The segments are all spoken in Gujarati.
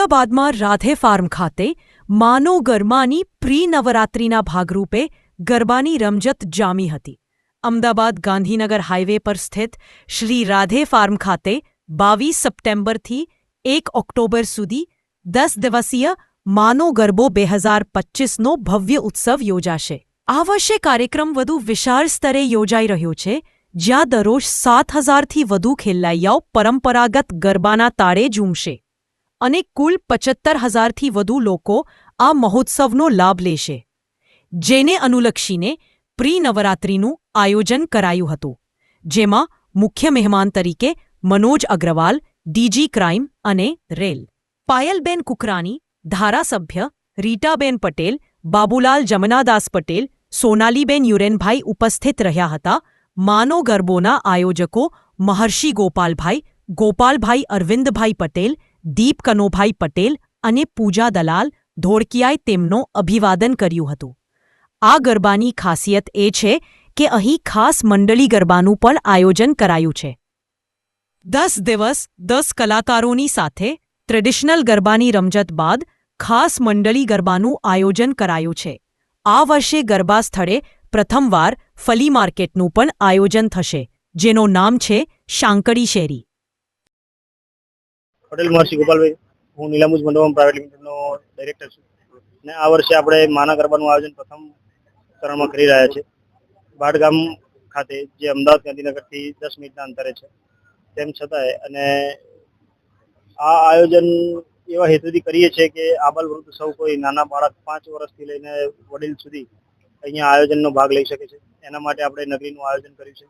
અમદાવાદમાં રાધે ફાર્મ ખાતે માનો ગરબાની પ્રી નવરાત્રિના ભાગરૂપે ગરબાની રમઝટ જામી હતી. અમદાવાદ ગાંધીનગર હાઈવે પર સ્થિત શ્રી રાધે ફાર્મ ખાતે 22 સપ્ટેમ્બરથી 1 ઓક્ટોબર સુધી 10 દિવસીય માનો ગરબો 2025નો ભવ્ય ઉત્સવ યોજાશે. આ વર્ષે કાર્યક્રમ વધુ વિશાળ સ્તરે યોજાઈ રહ્યો છે, જ્યાં દરરોજ 7,000થી વધુ ખેલૈયાઓ પરંપરાગત ગરબાના તાળે ઝૂમશે અને કુલ 75,000થી વધુ લોકો આ મહોત્સવનો લાભ લેશે, જેને અનુલક્ષીને પ્રી નવરાત્રિનું આયોજન કરાયું હતું, જેમાં મુખ્ય મહેમાન તરીકે મનોજ અગ્રવાલ, ડીજી ક્રાઇમ અને રેલ, પાયલબેન કુકરાણી, ધારાસભ્ય રીટાબેન પટેલ, બાબુલાલ જમનાદાસ પટેલ, સોનાલીબેન યુરેનભાઈ ઉપસ્થિત રહ્યા હતા. માનો ગરબોના આયોજકો મહર્ષિ ગોપાલભાઈ, ગોપાલભાઈ અરવિંદભાઈ પટેલ, દીપ કનોભાઈ પટેલ અને પૂજા દલાલ ધોળકિયાએ તેમનો અભિવાદન કર્યું હતું. આ ગરબાની ખાસિયત એ છે કે અહીં ખાસ મંડળી ગરબાનું પણ આયોજન કરાયું છે. 10 દિવસ 10 કલાકારોની સાથે ટ્રેડિશનલ ગરબાની રમઝટ બાદ ખાસ મંડળી ગરબાનું આયોજન કરાયું છે. આ વર્ષે ગરબા સ્થળે પ્રથમવાર ફલી માર્કેટનું પણ આયોજન થશે, જેનું નામ છે શાંકડી શેરી. પટેલ મહર્ષિ ગોપાલભાઈ, હું નીલાંબુજ મંડપમ પ્રાઇવેટ લિમિટેડનો ડાયરેક્ટર છું અને આ વર્ષે આપણે માના ગરબાનું આયોજન પ્રથમ ચરણમાં કરી રહ્યા છે. બાળગામ ખાતે, જે અમદાવાદ ગાંધીનગરથી 10 મિનિટના અંતરે છે, તેમ છતાંય અને આ આયોજન એવા હેતુથી કરીએ છીએ કે આબાલ વૃદ્ધ સૌ કોઈ, નાના બાળક 5 વર્ષથી લઈને વડીલ સુધી અહીંયા આયોજનનો ભાગ લઈ શકે છે. એના માટે આપણે નગરીનું આયોજન કર્યું છે.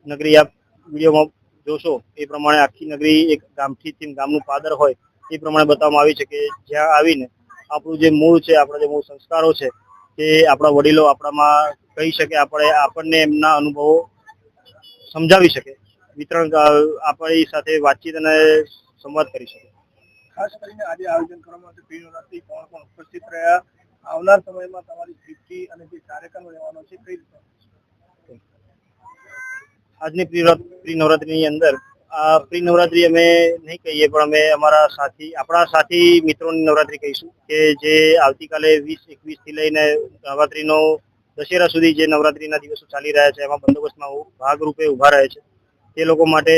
નગરી આપ વિડીયોમાં જોશો એ પ્રમાણે આખી નગરી એક ગામથી ગામનું પાદર હોય એ પ્રમાણે બતાવવામાં આવી છે કે જ્યાં આવીને આપણું જે મૂળ છે, આપણા જે મૂળ સંસ્કારો છે, તે આપણા વડીલો આપણામાં કહી શકે, આપણને એમના અનુભવો સમજાવી શકે, વિતરણ આપણી સાથે વાતચીત અને સંવાદ કરી શકે. ખાસ કરીને આજે આયોજન કરવામાં પ્રી નવરાત્રી કોણ કોણ ઉપસ્થિત રહ્યા, આવનાર સમયમાં તમારી સેફટી અને જે કાર્યક્રમ રહેવાનો છે કઈ રીતે? આજની પ્રી નવરાત્રીની અંદર આ પ્રી નવરાત્રી અમે નહીં કહીએ, પણ અમે આપણા સાથી મિત્રોની નવરાત્રી કહીશું કે જે આવતીકાલે 20-21 થી લઈને નવરાત્રીનો દશેરા સુધી જે નવરાત્રીના દિવસો ચાલી રહ્યા છે, એમાં બંદોબસ્તમાં ભાગરૂપે ઊભા રહે છે. તે લોકો માટે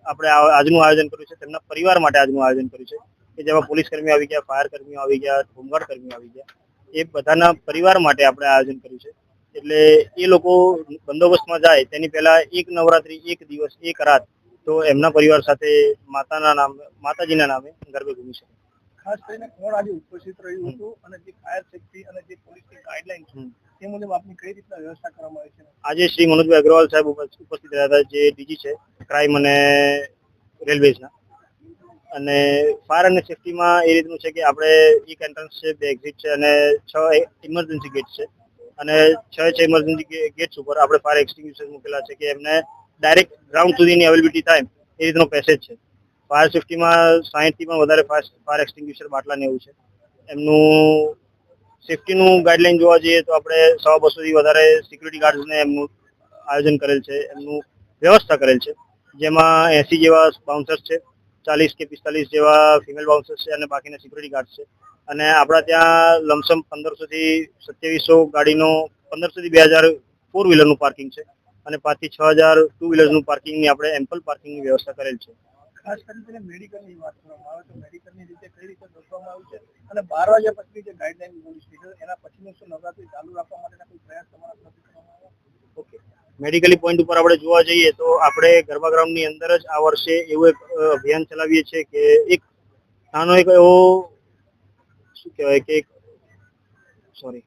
આપણે આજનું આયોજન કર્યું છે. તેમના પરિવાર માટે આજનું આયોજન કર્યું છે કે જેમાં પોલીસ કર્મીઓ આવી ગયા, ફાયર કર્મીઓ આવી ગયા, હોમગાર્ડ કર્મીઓ આવી ગયા. એ બધાના પરિવાર માટે આપણે આયોજન કર્યું છે. એટલે એ લોકો બંદોબસ્તમાં જાય તેની પહેલા એક નવરાત્રી, એક દિવસ, એક રાત તો એમના પરિવાર સાથે માતાજીના નામે ગરબે ઘૂમી શકે. ખાસ કરીને કોણ આજે ઉપસ્થિત રહ્યું હતું અને જે ફાયર સેફટી અને જે પોલીસની ગાઈડલાઈન છે તે મુજબ આપની કઈ રીતના વ્યવસ્થા કરવામાં આવી છે? આજે શ્રી મનોજભાઈ અગ્રવાલ સાહેબ ઉપસ્થિત રહ્યા હતા, જે ડીજી છે ક્રાઇમ અને રેલવેઝના. અને ફાયર અને સેફટીમાં એ રીતનું છે કે આપણે એક એન્ટ્રન્સ છે, 2 એક્ઝિટ છે અને 6 ઇમરજન્સી ગેટ છે. અને 6 ઇમરજન્સી ગેટ્સ ઉપર આપણે ફાયર એક્સટિંગ્યુશર મૂકેલા છે કે એમને ડાયરેક્ટ ગ્રાઉન્ડ સુધીની અવેલેબિલિટી થાય એ રીતનો પેસેજ છે. ફાયર સેફટીમાં 60થી પણ વધારે ફાયર એક્સટિંગ્યુશર બાટલાને એવું છે. એમનું સેફટીનું ગાઈડલાઈન જોવા જઈએ તો આપણે 100-200થી વધારે સિક્યુરિટી ગાર્ડ્સને એમનું આયોજન કરેલ છે, એમનું વ્યવસ્થા કરેલ છે, જેમાં 80 જેવા બાઉન્સર્સ છે, 40 કે 45 જેવા ફિમેલ બાઉન્સર્સ છે અને બાકીના સિક્યુરિટી ગાર્ડ છે. અને આપણા ત્યાં લમસમ 1500થી 2700 ગાડીનો, 1500થી 2000 4 વ્હીલરનું પાર્કિંગ છે અને 5 થી 6000 2 વ્હીલરનું પાર્કિંગની આપણે એમ્પલ પાર્કિંગની વ્યવસ્થા કરેલ છે. ખાસ કરીને મેડિકલની વાત કરવામાં આવે તો મેડિકલની રીતે કઈ રીતે દોડવામાં આવ્યું છે અને 12 વાગ્યા પછી જે ગાઈડલાઈન પોલીસ છે એના પછીનો શું નવરાત્રી ચાલુ રાખવા માટેના કોઈ પ્રયાસ તમારા તરફથી કરવામાં આવ્યો? ઓકે, મેડિકલી પોઈન્ટ ઉપર આપણે જોવા જઈએ તો આપણે ગરબા ગ્રાઉન્ડની અંદર જ આ વર્ષે એવું એક અભિયાન ચલાવીએ છીએ કે એક નાનો એક એવો શું કહેવાય કે સોરી